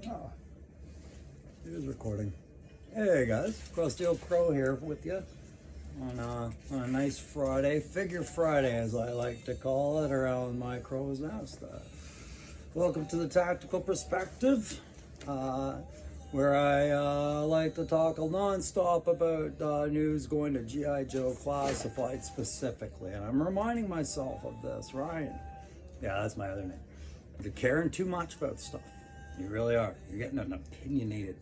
Oh, it is recording. Hey guys, Crusty Old Crow here with you on a nice Friday, Figure Friday as I like to call it, around my crow's nest. Welcome to the Tactical Perspective, where I like to talk non-stop about news going to G.I. Joe Classified specifically. And I'm reminding myself of this, Ryan. Yeah, that's my other name. You're caring too much about stuff. You really are. You're getting an opinionated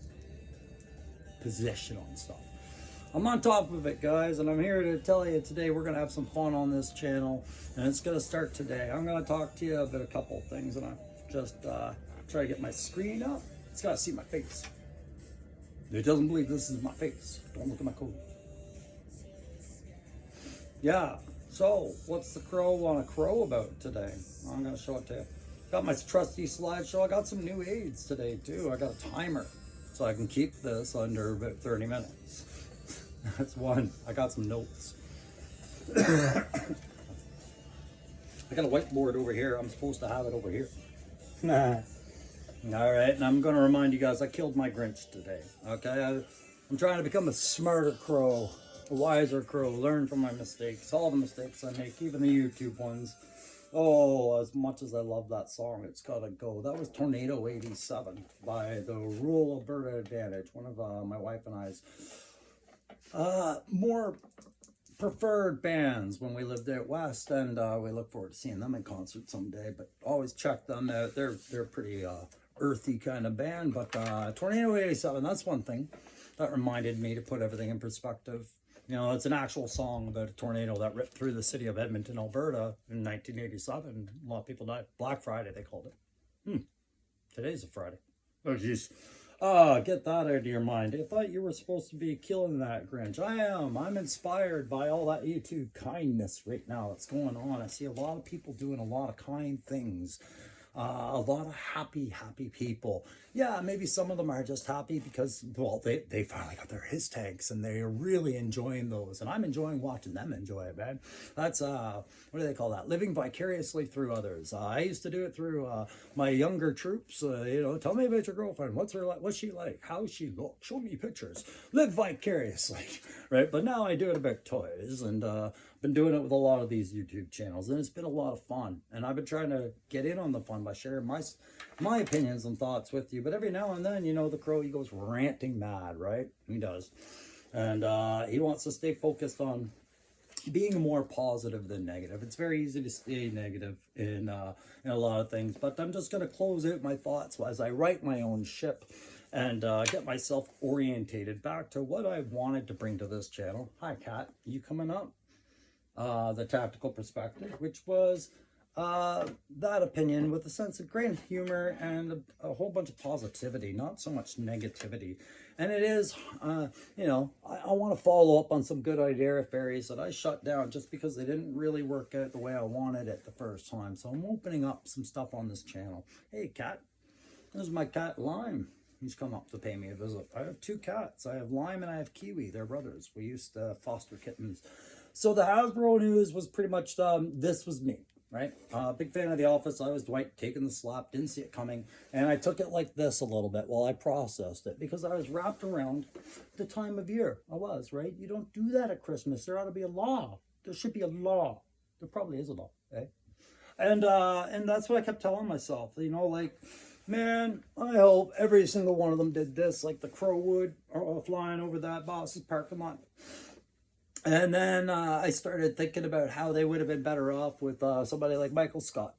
position on stuff. I'm on top of it, guys, and I'm here to tell you today we're going to have some fun on this channel, and it's going to start today. I'm going to talk to you about a couple of things, and I'm just try to get my screen up. It's got to see my face. If it doesn't believe this is my face, don't look at my code. Yeah, so what's the crow want to crow about today? I'm going to show it to you. Got my trusty slideshow. I got some new aids today too. I got a timer so I can keep this under about 30 minutes. That's one. I got some notes. I got a whiteboard over here. I'm supposed to have it over here. All right, and I'm going to remind you guys, I killed my Grinch today. Okay, I'm trying to become a smarter crow, a wiser crow, learn from my mistakes, all the mistakes I make, even the YouTube ones. Oh, as much as I love that song, it's gotta go. That was Tornado 87 by the Rural Alberta Advantage, one of my wife and I's more preferred bands when we lived out west, and we look forward to seeing them in concert someday. But always check them out. They're pretty earthy kind of band. But Tornado 87, that's one thing that reminded me to put everything in perspective. You know, it's an actual song about a tornado that ripped through the city of Edmonton, Alberta in 1987. A lot of people died. Black Friday, they called it. Today's a Friday. Oh, jeez. Get that out of your mind. I thought you were supposed to be killing that Grinch. I am. I'm inspired by all that YouTube kindness right now that's going on. I see a lot of people doing a lot of kind things. A lot of happy people. Yeah, maybe some of them are just happy because, well, they finally got their his tags and they're really enjoying those. And I'm enjoying watching them enjoy it, man. That's, what do they call that? Living vicariously through others. I used to do it through my younger troops. You know, tell me about your girlfriend. What's her like? What's she like? How's she look? Show me pictures. Live vicariously, right? But now I do it about toys, and been doing it with a lot of these YouTube channels, and it's been a lot of fun. And I've been trying to get in on the fun by sharing my opinions and thoughts with you. But every now and then, you know, the crow, he goes ranting mad, right? He does. And he wants to stay focused on being more positive than negative. It's very easy to stay negative in a lot of things. But I'm just going to close out my thoughts as I write my own ship and get myself orientated back to what I wanted to bring to this channel. Hi, Kat. You coming up? The Tactical Perspective, which was that opinion with a sense of great humor and a whole bunch of positivity, not so much negativity. And it is, you know, I want to follow up on some good idea fairies that I shut down just because they didn't really work out the way I wanted it the first time. So I'm opening up some stuff on this channel. Hey, cat. This is my cat, Lime. He's come up to pay me a visit. I have two cats. I have Lime and I have Kiwi. They're brothers. We used to foster kittens. So the Hasbro news was pretty much, this was me, right? Big fan of The Office. I was Dwight taking the slap, didn't see it coming. And I took it like this a little bit while I processed it because I was wrapped around the time of year. I was, right? You don't do that at Christmas. There ought to be a law. There should be a law. There probably is a law, eh? And that's what I kept telling myself, you know, like, man, I hope every single one of them did this, like the crow would, or flying over that boss's parking lot. And then I started thinking about how they would have been better off with somebody like Michael Scott,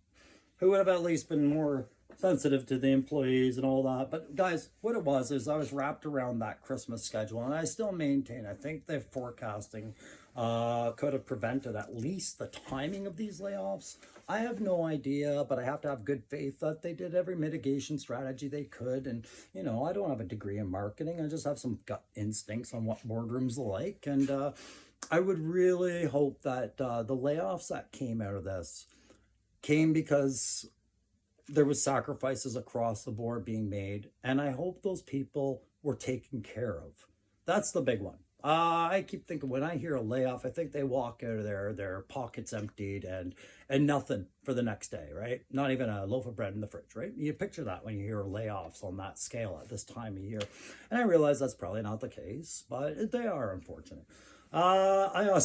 who would have at least been more sensitive to the employees and all that. But guys, what it was is I was wrapped around that Christmas schedule, and I still maintain, I think the forecasting could have prevented at least the timing of these layoffs. I have no idea, but I have to have good faith that they did every mitigation strategy they could. And, you know, I don't have a degree in marketing. I just have some gut instincts on what boardrooms like. And I would really hope that the layoffs that came out of this came because there was sacrifices across the board being made. And I hope those people were taken care of. That's the big one. I keep thinking when I hear a layoff, I think they walk out of there, their pockets emptied and nothing for the next day, right? Not even a loaf of bread in the fridge, right? You picture that when you hear layoffs on that scale at this time of year. And I realize that's probably not the case, but they are unfortunate. I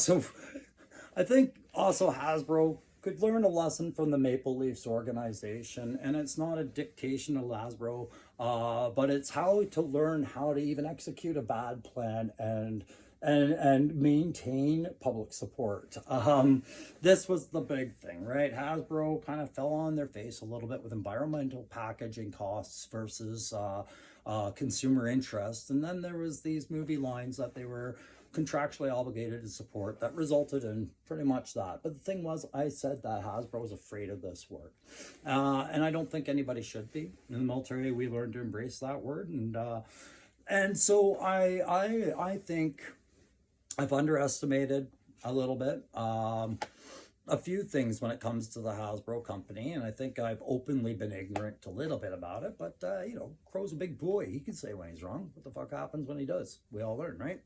think also Hasbro could learn a lesson from the Maple Leafs organization, and it's not a dictation of Hasbro, but it's how to learn how to even execute a bad plan and maintain public support. This was the big thing, right? Hasbro kind of fell on their face a little bit with environmental packaging costs versus consumer interest, and then there was these movie lines that they were contractually obligated to support that resulted in pretty much that. But the thing was, I said that Hasbro was afraid of this word, and I don't think anybody should be. In the military, we learned to embrace that word, and so I think I've underestimated a little bit a few things when it comes to the Hasbro company, and I think I've openly been ignorant a little bit about it. But Crow's a big boy; he can say when he's wrong. What the fuck happens when he does? We all learn, right?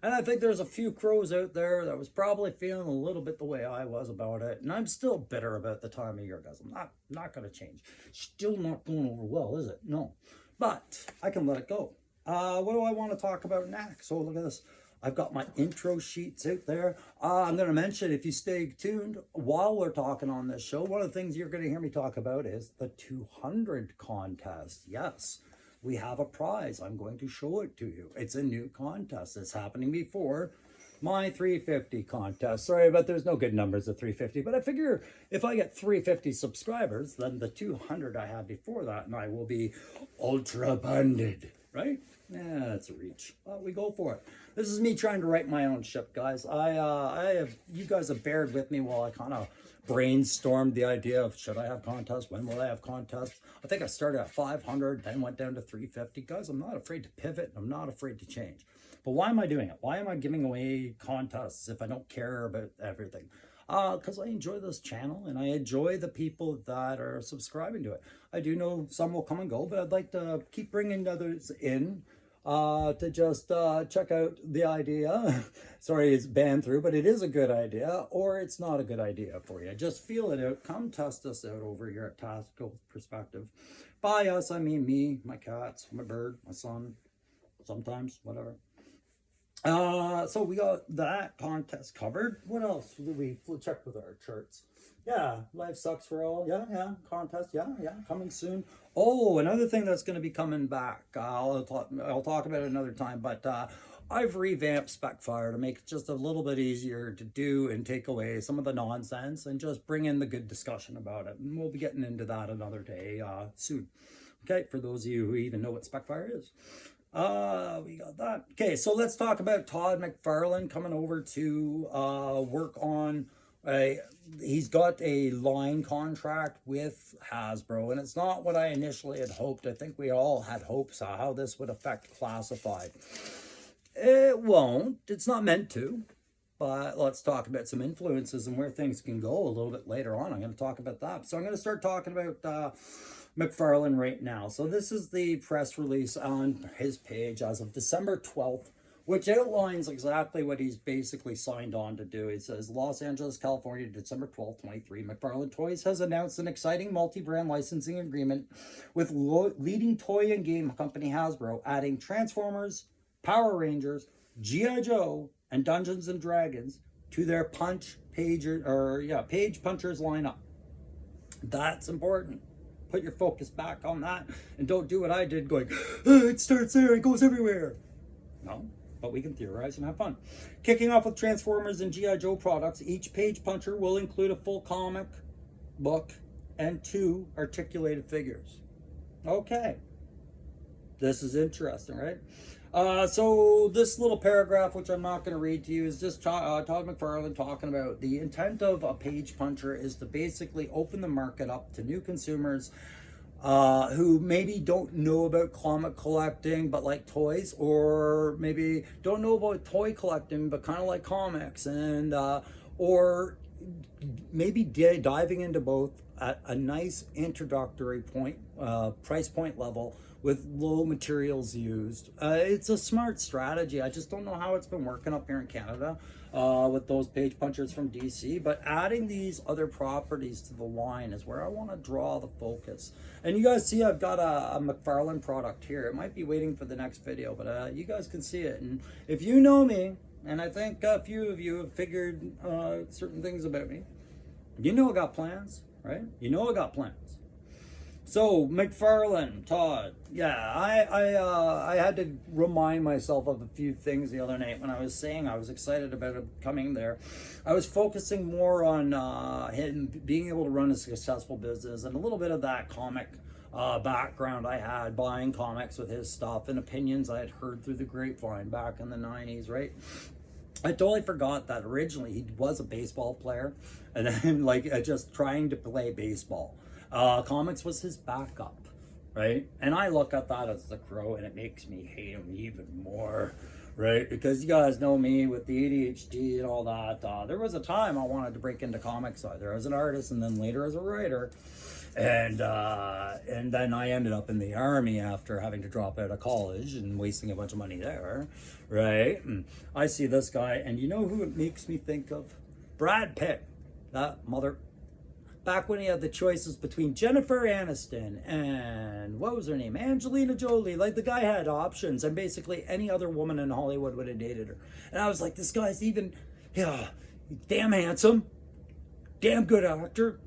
And I think there's a few crows out there that was probably feeling a little bit the way I was about it. And I'm still bitter about the time of year, guys. I'm not going to change. Still not going over well, is it? No. But I can let it go. What do I want to talk about next? So look at this. I've got my intro sheets out there. I'm going to mention, if you stay tuned, while we're talking on this show, one of the things you're going to hear me talk about is the 200 contest. Yes. We have a prize. I'm going to show it to you. It's a new contest. It's happening before my 350 contest. Sorry, but there's no good numbers at 350. But I figure if I get 350 subscribers, then the 200 I had before that, and I will be ultra bonded, right? Yeah, that's a reach. Well, we go for it. This is me trying to write my own ship, guys. You guys have bared with me while I kind of brainstormed the idea of, should I have contests? When will I have contests? I think I started at 500, then went down to 350. Guys, I'm not afraid to pivot. I'm not afraid to change. But why am I doing it? Why am I giving away contests if I don't care about everything? Because I enjoy this channel and I enjoy the people that are subscribing to it. I do know some will come and go, but I'd like to keep bringing others in to just check out the idea. Sorry, it's banned through, but it is a good idea, or it's not a good idea for you. Just feel it out. Come test us out over here at Tactical Perspective. By us, I mean me, my cats, my bird, my son, sometimes, whatever. So we got that contest covered. What else did we check with our charts? Yeah, life sucks for all. Yeah, contest. Yeah, coming soon. Oh, another thing that's going to be coming back. I'll talk about it another time. But I've revamped Specfire to make it just a little bit easier to do and take away some of the nonsense and just bring in the good discussion about it. And we'll be getting into that another day soon. Okay, for those of you who even know what Specfire is. We got that. Okay, so let's talk about Todd MacFarlane coming over to work on he's got a line contract with Hasbro, and it's not what I initially had hoped. I think we all had hopes of how this would affect Classified. It won't. It's not meant to. But let's talk about some influences and where things can go a little bit later on. I'm going to talk about that. So I'm going to start talking about MacFarlane right now. So this is the press release on his page as of December 12th, which outlines exactly what he's basically signed on to do. It says, Los Angeles, California, December 12th, 23. MacFarlane Toys has announced an exciting multi-brand licensing agreement with leading toy and game company Hasbro, adding Transformers, Power Rangers, G.I. Joe, and Dungeons and Dragons to their Page Punchers lineup. That's important. Put your focus back on that and don't do what I did going, oh, it starts there, it goes everywhere. No, but we can theorize and have fun. Kicking off with Transformers and G.I. Joe products, each Page Puncher will include a full comic book and 2 articulated figures. Okay. This is interesting, right? So this little paragraph, which I'm not going to read to you, is just Todd MacFarlane talking about the intent of a Page Puncher is to basically open the market up to new consumers who maybe don't know about comic collecting but like toys, or maybe don't know about toy collecting but kind of like comics, and or maybe diving into both at a nice introductory point, price point level with low materials used. It's a smart strategy. I just don't know how it's been working up here in Canada with those page punchers from DC, but adding these other properties to the line is where I want to draw the focus. And you guys see I've got a MacFarlane product here. It might be waiting for the next video, but you guys can see it. And if you know me, and I think a few of you have figured certain things about me, you know I got plans, right? You know I got plans. So MacFarlane, Todd, yeah, I had to remind myself of a few things the other night when I was saying I was excited about him coming there. I was focusing more on him being able to run a successful business and a little bit of that comic background I had, buying comics with his stuff and opinions I had heard through the grapevine back in the 90s, right? I totally forgot that originally he was a baseball player and then like just trying to play baseball. Comics was his backup, right? And I look at that as the Crow and it makes me hate him even more, right? Because you guys know me with the ADHD and all that. There was a time I wanted to break into comics either as an artist and then later as a writer. And then I ended up in the army after having to drop out of college and wasting a bunch of money there, right? And I see this guy, and you know who it makes me think of? Brad Pitt, that mother. Back when he had the choices between Jennifer Aniston and what was her name? Angelina Jolie. Like the guy had options, and basically any other woman in Hollywood would have dated her. And I was like, this guy's even, yeah, damn handsome, damn good actor.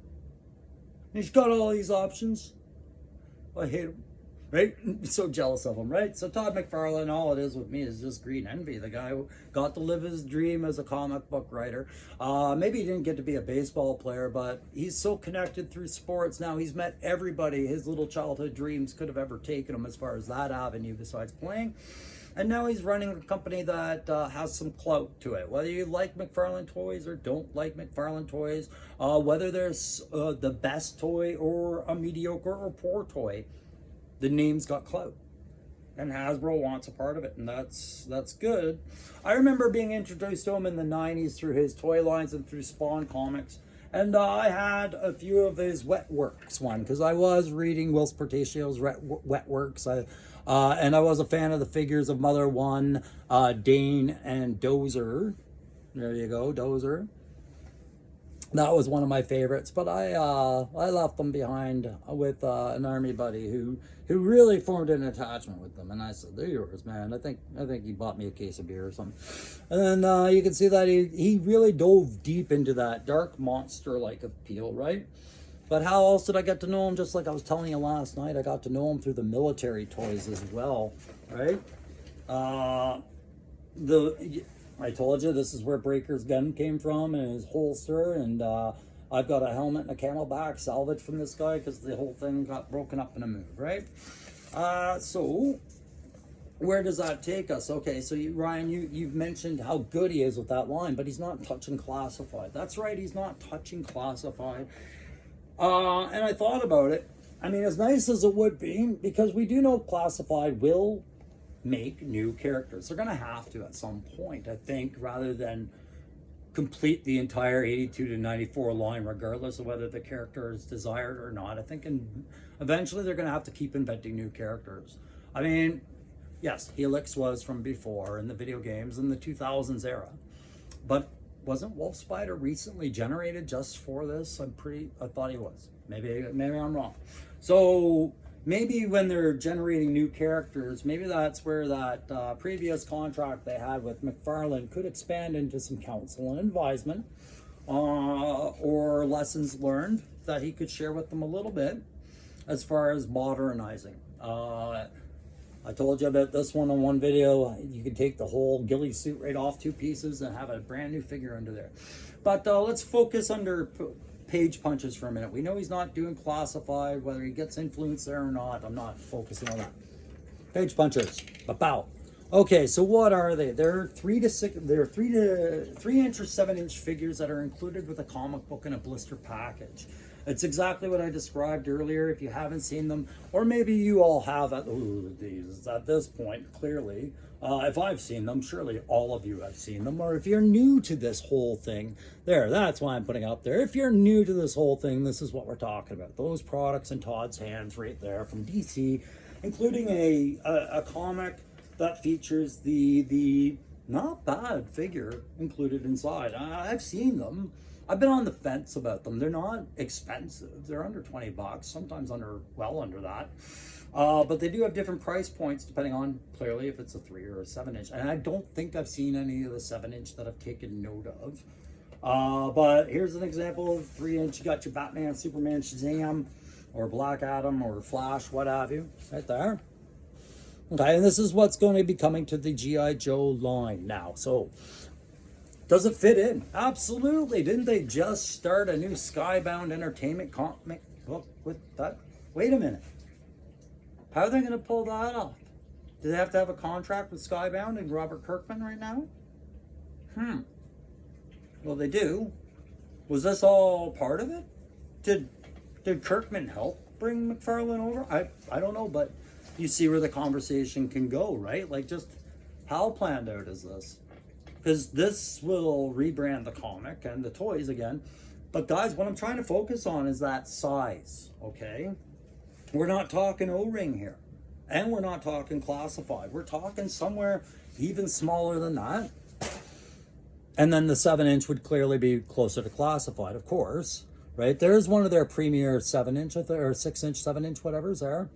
He's got all these options. I hate him, right? I'm so jealous of him, right? So Todd MacFarlane, all it is with me is just green envy. The guy who got to live his dream as a comic book writer. Maybe he didn't get to be a baseball player, but he's so connected through sports now. He's met everybody his little childhood dreams could have ever taken him as far as that avenue besides playing. And now he's running a company that has some clout to it. Whether you like MacFarlane toys or don't like MacFarlane toys, whether there's the best toy or a mediocre or poor toy, the name's got clout. And Hasbro wants a part of it, and that's good. I remember being introduced to him in the 90s through his toy lines and through Spawn Comics. And I had a few of his Wet Works one, because I was reading Will Spartacio's Wet Works. And I was a fan of the figures of Mother One, Dane, and Dozer. There you go, Dozer. That was one of my favorites, but I left them behind with an army buddy who really formed an attachment with them, and I said, "They're yours, man." I think he bought me a case of beer or something, and then you can see that he really dove deep into that dark monster-like appeal, right? But how else did I get to know him? Just like I was telling you last night, I got to know him through the military toys as well, right? I told you this is where Breaker's gun came from and his holster, and I've got a helmet and a camelback salvage from this guy because the whole thing got broken up in a move, right? So where does that take us? Okay, so Ryan, you've mentioned how good he is with that line, but he's not touching classified. That's right, he's not touching classified. And I thought about it. I mean, as nice as it would be, because we do know classified will make new characters. They're going to have to at some point, I think, rather than complete the entire 82 to 94 line, regardless of whether the character is desired or not. I think eventually they're going to have to keep inventing new characters. I mean, yes, Helix was from before in the video games in the 2000s era, but wasn't Wolf Spider recently generated just for this? I thought he was. Maybe I'm wrong. So maybe when they're generating new characters, maybe that's where that previous contract they had with MacFarlane could expand into some counsel and advisement or lessons learned that he could share with them a little bit as far as modernizing. I told you about this one on one video. You can take the whole ghillie suit right off two pieces and have a brand new figure under there. But let's focus under page punches for a minute. We know he's not doing classified, whether he gets influence there or not. I'm not focusing on that. Page punches. Ba-pow. Okay, so what are they? They're 3 to 3 inch or 7 inch figures that are included with a comic book and a blister package. It's exactly what I described earlier. If you haven't seen them, or maybe you all have these at this point, clearly. If I've seen them, surely all of you have seen them. Or if you're new to this whole thing, that's why I'm putting up there. If you're new to this whole thing, this is what we're talking about. Those products in Todd's hands right there from DC, including a comic that features the not bad figure included inside. I've seen them. I've been on the fence about them. They're not expensive. They're under 20 bucks, sometimes well under that. But they do have different price points depending on, clearly, if it's a 3 or a 7-inch. And I don't think I've seen any of the 7-inch that I've taken note of. But here's an example of 3-inch. You got your Batman, Superman, Shazam, or Black Adam, or Flash, what have you, right there. Okay, and this is what's going to be coming to the G.I. Joe line now. So, does it fit in? Absolutely. Didn't they just start a new Skybound Entertainment comic book with that? Wait a minute. How are they going to pull that off? Do they have to have a contract with Skybound and Robert Kirkman right now? Well, they do. Was this all part of it? Did Kirkman help bring MacFarlane over? I don't know, but you see where the conversation can go, right? Like, just how planned out is this? Because this will rebrand the comic and the toys again. But guys, what I'm trying to focus on is that size, okay? We're not talking O-ring here. And we're not talking classified. We're talking somewhere even smaller than that. And then the 7-inch would clearly be closer to classified, of course, right? There's one of their premier 7-inch, or 6-inch, 7-inch, whatever's there.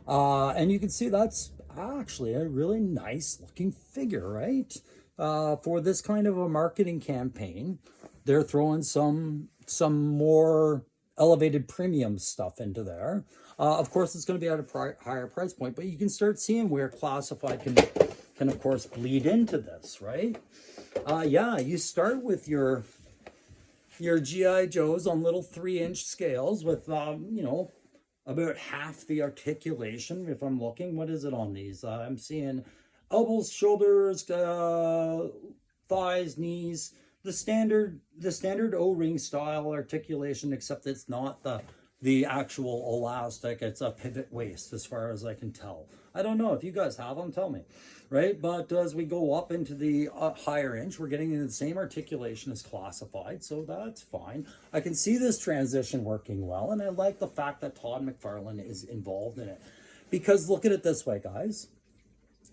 And you can see that's actually a really nice looking figure, right? For this kind of a marketing campaign, they're throwing some more elevated premium stuff into there. Of course, it's going to be at a higher price point, but you can start seeing where classified can of course bleed into this, right? Yeah, you start with your G.I. Joes on little 3-inch scales with about half the articulation. If I'm looking, what is it on these? I'm seeing elbows, shoulders, thighs, knees, the standard O-ring style articulation, except it's not the actual elastic. It's a pivot waist as far as I can tell. I don't know if you guys have them, tell me, right? But as we go up into the higher inch, we're getting into the same articulation as classified, so that's fine. I can see this transition working well, and I like the fact that Todd MacFarlane is involved in it. Because look at it this way, guys.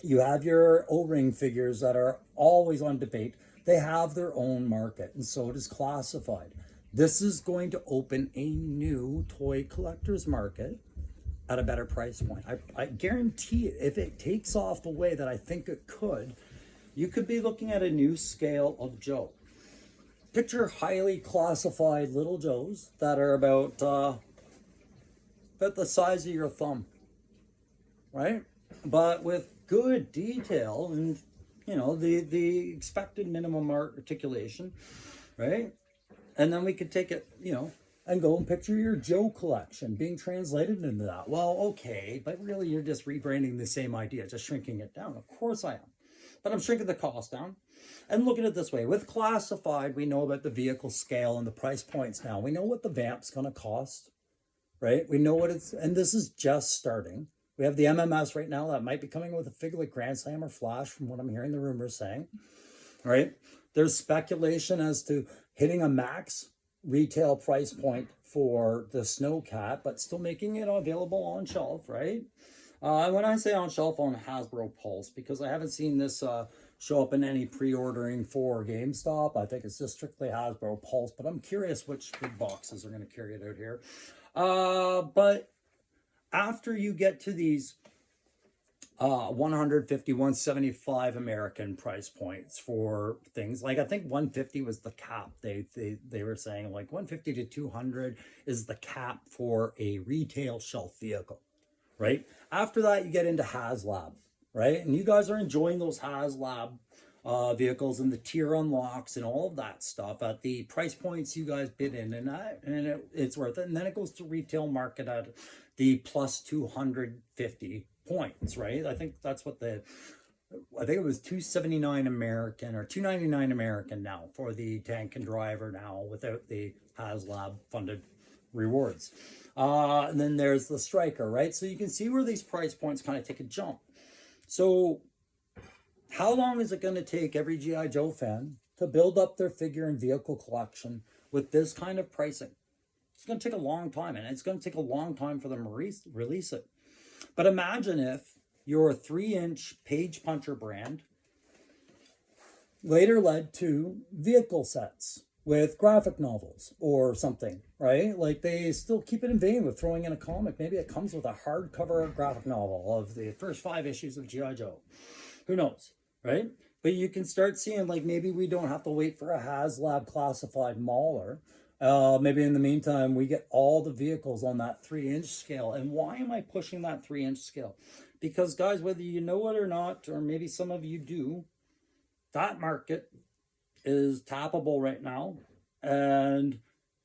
You have your O-ring figures that are always on debate. They have their own market, and so does classified. This is going to open a new toy collector's market at a better price point. I guarantee it, if it takes off the way that I think it could, you could be looking at a new scale of Joe. Picture highly classified little Joes that are about the size of your thumb, right? But with good detail and, the expected minimum articulation, right? And then we could take it, and go and picture your Joe collection being translated into that. Well, okay, but really you're just rebranding the same idea, just shrinking it down. Of course I am. But I'm shrinking the cost down. And look at it this way. With classified, we know about the vehicle scale and the price points now. We know what the vamp's going to cost, right? We know what and this is just starting. We have the MMS right now that might be coming with a figure like Grand Slam or Flash, from what I'm hearing the rumors saying, right? There's speculation as to hitting a max retail price point for the Snowcat, but still making it available on shelf, right? When I say on shelf, on Hasbro Pulse, because I haven't seen this show up in any pre-ordering for GameStop. I think it's just strictly Hasbro Pulse, but I'm curious which big boxes are going to carry it out here. But after you get to these 150, 175 American price points for things like, I think 150 was the cap. They were saying like 150 to 200 is the cap for a retail shelf vehicle, right? After that, you get into HasLab, right? And you guys are enjoying those HasLab vehicles and the tier unlocks and all of that stuff at the price points you guys bid in, and it's worth it. And then it goes to retail market at the plus 250 points, right? I think that's what I think it was 279 American or 299 American now for the tank and driver now, without the HasLab funded rewards. And then there's the striker, right? So you can see where these price points kind of take a jump. So how long is it going to take every G.I. Joe fan to build up their figure and vehicle collection with this kind of pricing? It's going to take a long time, and it's going to take a long time for them to release it. But imagine if your 3-inch page puncher brand later led to vehicle sets with graphic novels or something, right? Like they still keep it in vain with throwing in a comic. Maybe it comes with a hardcover graphic novel of the first 5 issues of G.I. Joe. Who knows, right? But you can start seeing, like, maybe we don't have to wait for a HasLab classified mauler. Maybe in the meantime, we get all the vehicles on that 3-inch scale. And why am I pushing that 3-inch scale? Because, guys, whether you know it or not, or maybe some of you do, that market is tappable right now, and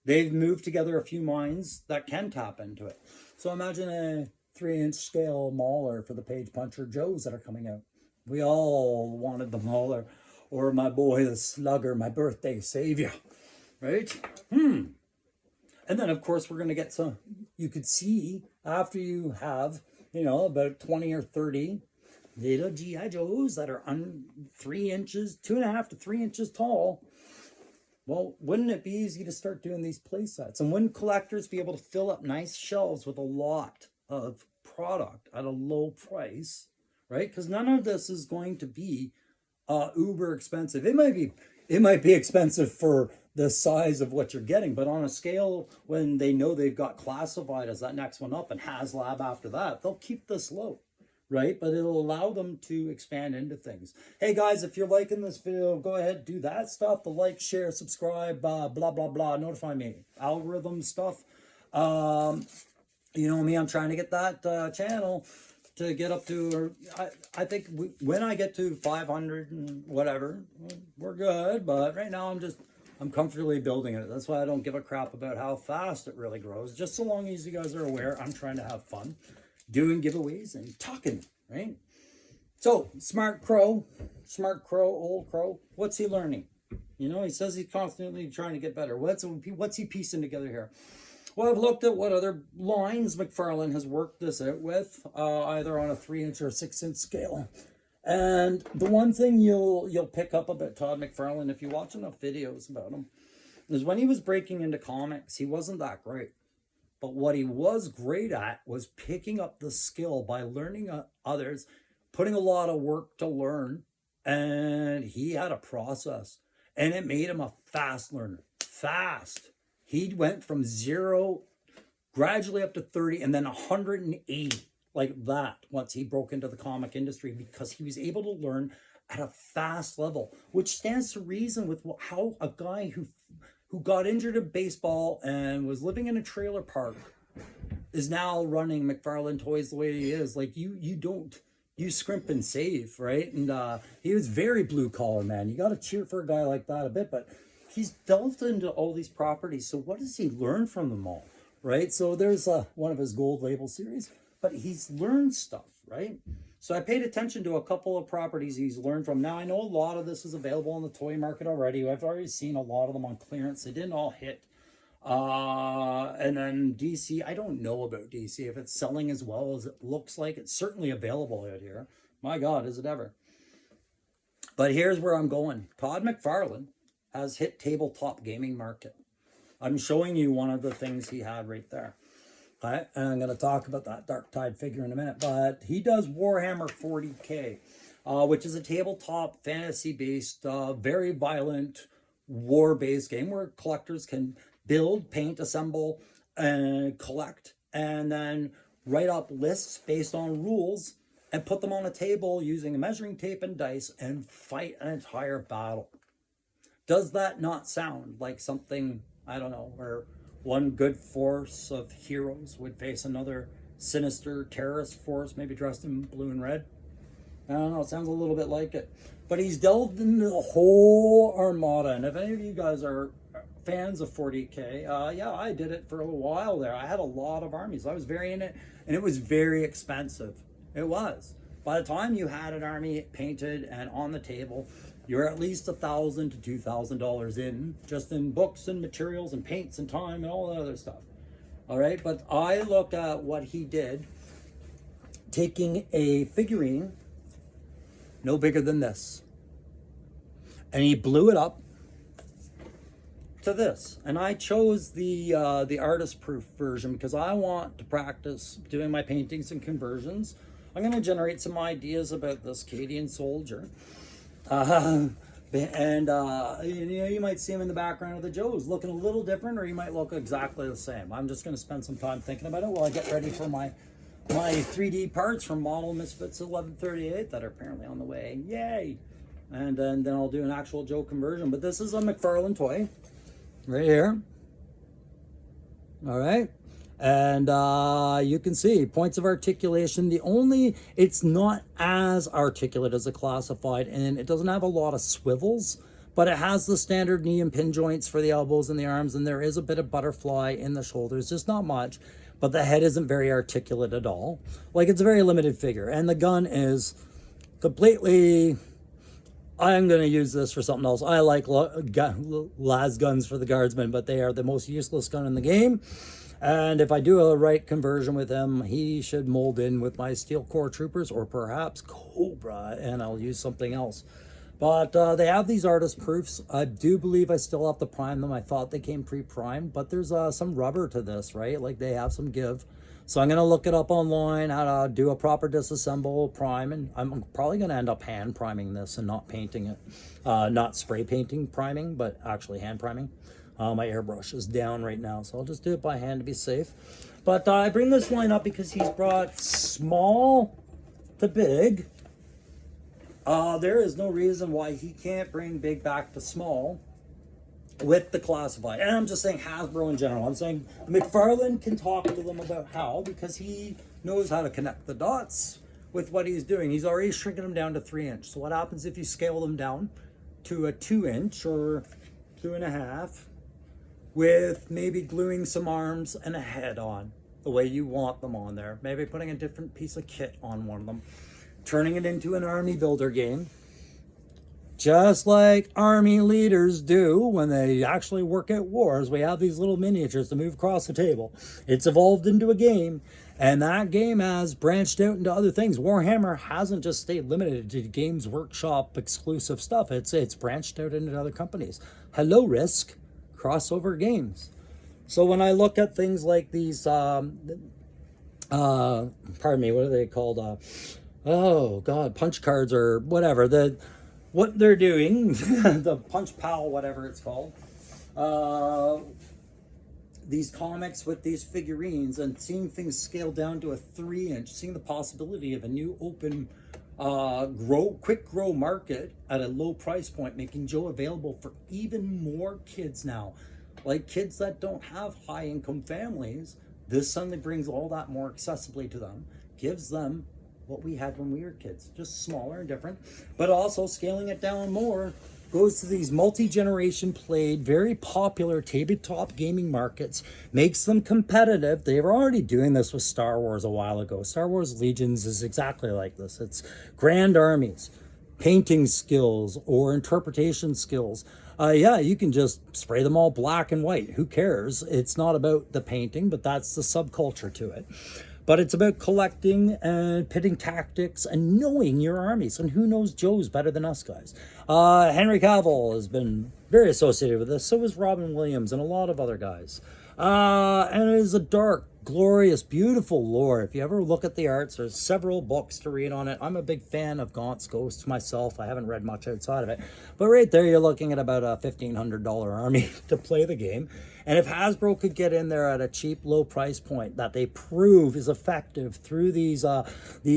they've moved together a few minds that can tap into it. So imagine a 3-inch scale mauler for the page puncher Joes that are coming out. We all wanted the mauler, or my boy the slugger, my birthday savior, right? And then of course we're going to get some, you could see after you have, you know, about 20 or 30 little G.I. Joes that are 3 inches, 2.5 to 3 inches tall. Well, wouldn't it be easy to start doing these play sets? And wouldn't collectors be able to fill up nice shelves with a lot of product at a low price, right? Because none of this is going to be uber expensive. It might be expensive for the size of what you're getting, but on a scale when they know they've got classified as that next one up and HasLab after that, they'll keep this low. Right? But it'll allow them to expand into things. Hey guys, if you're liking this video, go ahead, do that stuff. The like, share, subscribe, blah, blah, blah. Notify me. Algorithm stuff. You know me, I'm trying to get that channel to get up to, I think when I get to 500 and whatever, we're good. But right now I'm comfortably building it. That's why I don't give a crap about how fast it really grows. Just so long as you guys are aware, I'm trying to have fun doing giveaways and talking, right? So, Smart Crow, old crow, what's he learning? You know, he says he's constantly trying to get better. What's he piecing together here? Well, I've looked at what other lines MacFarlane has worked this out with, either on a 3-inch or 6-inch scale. And the one thing you'll pick up about Todd MacFarlane, if you watch enough videos about him, is when he was breaking into comics, he wasn't that great. But what he was great at was picking up the skill by learning others, putting a lot of work to learn, and he had a process, and it made him a fast learner. Fast. He went from 0 gradually up to 30 and then 180 like that once he broke into the comic industry, because he was able to learn at a fast level, which stands to reason with how a guy who got injured in baseball and was living in a trailer park is now running MacFarlane Toys the way he is. Like, you scrimp and save, right? And he was very blue collar, man. You got to cheer for a guy like that a bit, but he's delved into all these properties. So what does he learn from them all, right? So there's one of his gold label series, but he's learned stuff, right? So I paid attention to a couple of properties he's learned from. Now, I know a lot of this is available on the toy market already. I've already seen a lot of them on clearance. They didn't all hit. And then DC, I don't know about DC. If it's selling as well as it looks like, it's certainly available out here. My God, is it ever? But here's where I'm going. Todd MacFarlane has hit tabletop gaming market. I'm showing you one of the things he had right there. Right, and I'm going to talk about that Dark Tide figure in a minute, but he does Warhammer 40K, which is a tabletop fantasy-based, very violent, war-based game where collectors can build, paint, assemble, and collect, and then write up lists based on rules and put them on a table using a measuring tape and dice and fight an entire battle. Does that not sound like something, I don't know, where one good force of heroes would face another sinister terrorist force, maybe dressed in blue and red? I don't know, it sounds a little bit like it. But he's delved into the whole armada. And if any of you guys are fans of 40K, yeah, I did it for a while there. I had a lot of armies. I was very in it, and it was very expensive. It was. By the time you had an army painted and on the table, you're at least $1,000 to $2,000 in, just in books and materials and paints and time and all that other stuff, All right, but I look at what he did, taking a figurine no bigger than this, and he blew it up to this. And I chose the artist proof version because I want to practice doing my paintings and conversions. I'm going to generate some ideas about this Canadian soldier. And you might see him in the background of the Joes looking a little different, or he might look exactly the same. I'm just going to spend some time thinking about it while I get ready for my 3D parts from Model Misfits 1138 that are apparently on the way. Yay! And then I'll do an actual Joe conversion. But this is a MacFarlane toy right here. All right. And you can see points of articulation. It's not as articulate as a classified, and it doesn't have a lot of swivels, but it has the standard knee and pin joints for the elbows and the arms, and there is a bit of butterfly in the shoulders, just not much, but the head isn't very articulate at all. Like, it's a very limited figure, and the gun is completely... I'm going to use this for something else. I like las guns for the guardsmen, but they are the most useless gun in the game. And if I do a right conversion with him, he should mold in with my Steel Corps Troopers or perhaps Cobra, and I'll use something else. But they have these artist proofs. I do believe I still have to prime them. I thought they came pre-primed, but there's some rubber to this, right? Like, they have some give. So I'm going to look it up online, how to do a proper disassemble, prime, and I'm probably going to end up hand priming this and not painting it. Not spray painting priming, but actually hand priming. My airbrush is down right now, so I'll just do it by hand to be safe. But I bring this line up because he's brought small to big. There is no reason why he can't bring big back to small with the classified. And I'm just saying Hasbro in general. I'm saying MacFarlane can talk to them about how, because he knows how to connect the dots with what he's doing. He's already shrinking them down to 3-inch. So what happens if you scale them down to a 2-inch or 2.5? With maybe gluing some arms and a head on the way you want them on there. Maybe putting a different piece of kit on one of them. Turning it into an army builder game. Just like army leaders do when they actually work at wars. We have these little miniatures to move across the table. It's evolved into a game. And that game has branched out into other things. Warhammer hasn't just stayed limited to Games Workshop exclusive stuff. It's branched out into other companies. Hello, Risk. Crossover games. So when I look at things like these, pardon me, what are they called? Oh God, punch cards or whatever. What they're doing, the Punch Pal, whatever it's called. These comics with these figurines and seeing things scale down to a 3-inch, seeing the possibility of a new open quick grow market at a low price point, making Joe available for even more kids now, like kids that don't have high income families. This suddenly brings all that more accessibly to them, gives them what we had when we were kids, just smaller and different, but also scaling it down more goes to these multi-generation played, very popular tabletop gaming markets, makes them competitive. They were already doing this with Star Wars a while ago. Star Wars Legions is exactly like this. It's grand armies, painting skills or interpretation skills. Yeah, you can just spray them all black and white. Who cares? It's not about the painting, but that's the subculture to it. But it's about collecting and pitting tactics and knowing your armies. And who knows Joe's better than us guys? Henry Cavill has been very associated with this. So is Robin Williams and a lot of other guys. And it is a dark, glorious, beautiful lore. If you ever look at the arts, there's several books to read on it. I'm a big fan of Gaunt's Ghosts myself. I haven't read much outside of it. But right there, you're looking at about a $1,500 army to play the game. And if Hasbro could get in there at a cheap, low price point that they prove is effective through these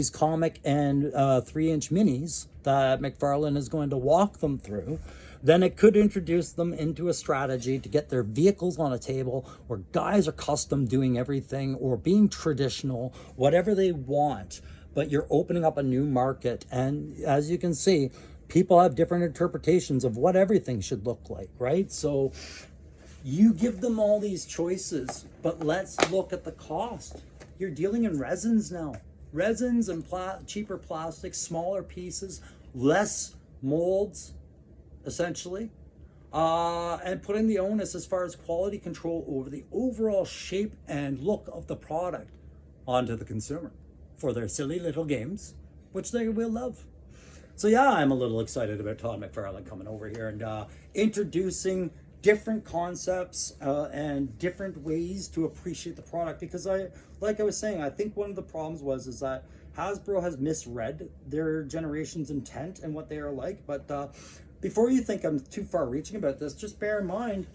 comic and 3-inch minis that MacFarlane is going to walk them through, then it could introduce them into a strategy to get their vehicles on a table where guys are custom doing everything or being traditional, whatever they want. But you're opening up a new market. And as you can see, people have different interpretations of what everything should look like, right? So you give them all these choices, but let's look at the cost. You're dealing in resins now. Resins and cheaper plastics, smaller pieces, less molds, essentially. and putting the onus as far as quality control over the overall shape and look of the product onto the consumer for their silly little games, which they will love. So yeah, I'm a little excited about Todd MacFarlane coming over here and introducing different concepts and different ways to appreciate the product, because like I was saying, I think one of the problems is that Hasbro has misread their generation's intent and what they are like. But before you think I'm too far reaching about this, just bear in mind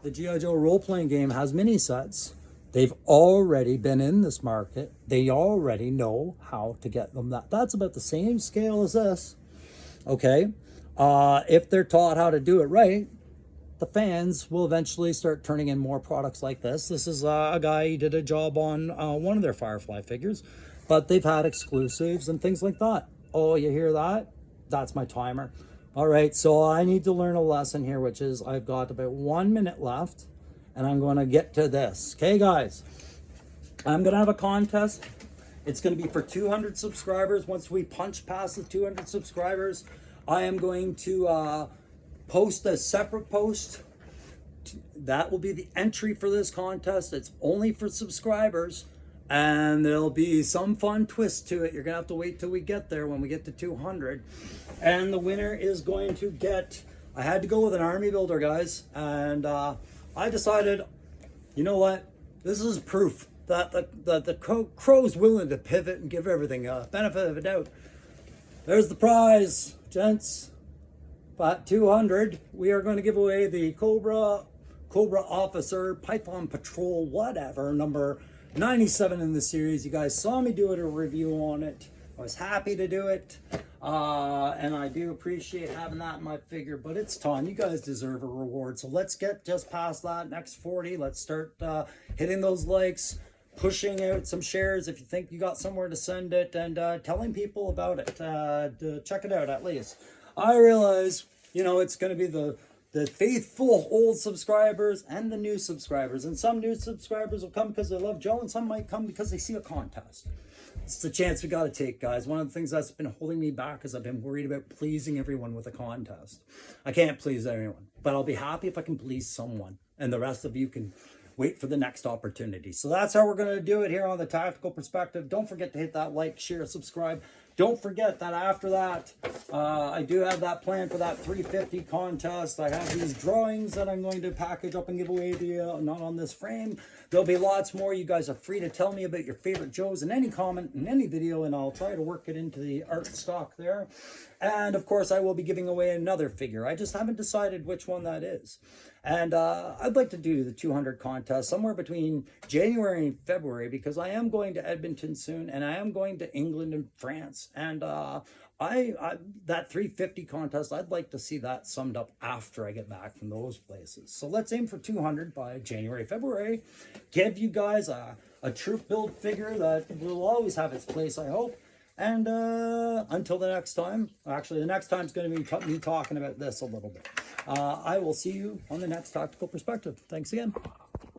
the G.I. Joe role-playing game has mini sets. They've already been in this market. They already know how to get them. That's about the same scale as this. Okay, if they're taught how to do it right, the fans will eventually start turning in more products like this. This is a guy, he did a job on one of their Firefly figures, but they've had exclusives and things like that. Oh, you hear that? That's my timer. All right, so I need to learn a lesson here, which is I've got about 1 minute left, and I'm going to get to this. Okay, guys, I'm going to have a contest. It's going to be for 200 subscribers. Once we punch past the 200 subscribers, I am going to post a separate post. That will be the entry for this contest. It's only for subscribers, and there'll be some fun twist to it. You're gonna have to wait till we get there, when we get to 200. And the winner is going to get, I had to go with an army builder, guys, and I decided, you know what, this is proof that the crow's willing to pivot and give everything a benefit of a doubt. There's the prize, gents. But 200, we are going to give away the Cobra Officer, Python Patrol, whatever, number 97 in the series. You guys saw me do a review on it. I was happy to do it. And I do appreciate having that in my figure, but it's time. You guys deserve a reward. So let's get just past that next 40. Let's start hitting those likes, pushing out some shares if you think you got somewhere to send it, and telling people about it. To check it out at least. I realize, you know, it's going to be the faithful old subscribers and the new subscribers. And some new subscribers will come because they love Joe, and some might come because they see a contest. It's the chance we got to take, guys. One of the things that's been holding me back is I've been worried about pleasing everyone with a contest. I can't please everyone, but I'll be happy if I can please someone. And the rest of you can wait for the next opportunity. So that's how we're going to do it here on the Tactical Perspective. Don't forget to hit that like, share, subscribe. Don't forget that after that, I do have that plan for that 350 contest. I have these drawings that I'm going to package up and give away to you, not on this frame. There'll be lots more. You guys are free to tell me about your favorite Joes in any comment, in any video, and I'll try to work it into the art stock there. And of course, I will be giving away another figure. I just haven't decided which one that is. And I'd like to do the 200 contest somewhere between January and February, because I am going to Edmonton soon, and I am going to England and France. And that 350 contest, I'd like to see that summed up after I get back from those places. So let's aim for 200 by January, February. Give you guys a troop build figure that will always have its place, I hope. And until the next time, actually the next time is going to be me talking about this a little bit. I will see you on the next Tactical Perspective. Thanks again.